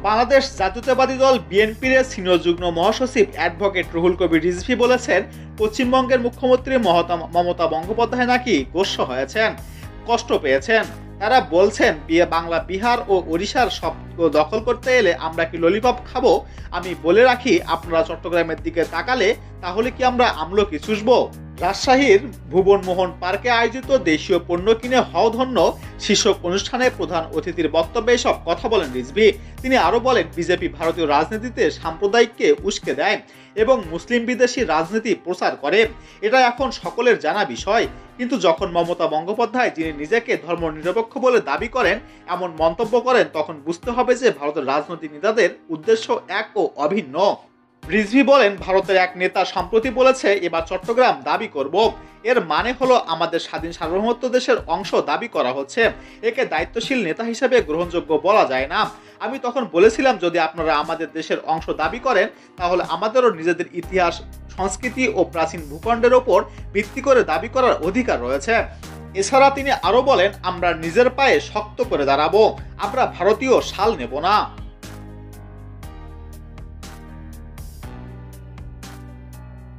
বাংলাদেশ জাতীয়তাবাদী দল বিএনপির সিনিয়র যুগ্ম মহাসচিব অ্যাডভোকেট রুহুল কবির রিজভী বলেছেন, পশ্চিমবঙ্গের মুখ্যমন্ত্রী মমতা বন্দ্যোপাধ্যায় নাকি গোস্ব হয়েছেন, কষ্ট পেয়েছেন। তারা বলছেন বাংলা, বিহার ও ওড়িশার সব দখল করতে এলে আমরা কি ললিপপ খাবো? আমি বলে রাখি, আপনারা চট্টগ্রামের দিকে তাকালে তাহলে কি আমরা আমলকি চুষবো? রাজশাহীর ভুবন মোহন পার্কে আয়োজিত দেশীয় পণ্য কিনে হও ধন্য শীর্ষক অনুষ্ঠানে প্রধান অতিথির বক্তব্যে সব কথা বলেন রিজভী। তিনি আরো বলেন, বিজেপি ভারতীয় রাজনীতিতে সাম্প্রদায়িককে উস্কে দেয় এবং মুসলিম বিদেশি রাজনীতি প্রচার করে। এটা এখন সকলের জানা বিষয়। কিন্তু যখন মমতা বন্দ্যোপাধ্যায়, যিনি নিজেকে ধর্মনিরপেক্ষ বলে দাবি করেন, এমন মন্তব্য করেন, তখন বুঝতে হবে যে ভারতের রাজনৈতিক নেতাদের উদ্দেশ্য এক ও অভিন্ন। রিজভী বলেন, ভারতের এক নেতা সম্প্রতি বলেছে, এবার চট্টগ্রাম দাবি করব। এর মানে হলো আমাদের স্বাধীন সার্বভৌমত্ব দেশের অংশ দাবি করা হচ্ছে। একে দায়িত্বশীল নেতা হিসেবে গ্রহণযোগ্য বলা যায় না। আমি তখন বলেছিলাম, যদি আপনারা আমাদের দেশের অংশ দাবি করেন, তাহলে আমাদেরও নিজেদের ইতিহাস, সংস্কৃতি ও প্রাচীন ভূখণ্ডের ওপর ভিত্তি করে দাবি করার অধিকার রয়েছে। এছাড়া তিনি আরো বলেন, আমরা নিজের পায়ে শক্ত করে দাঁড়াবো, আমরা ভারতীয় শাল নেব না।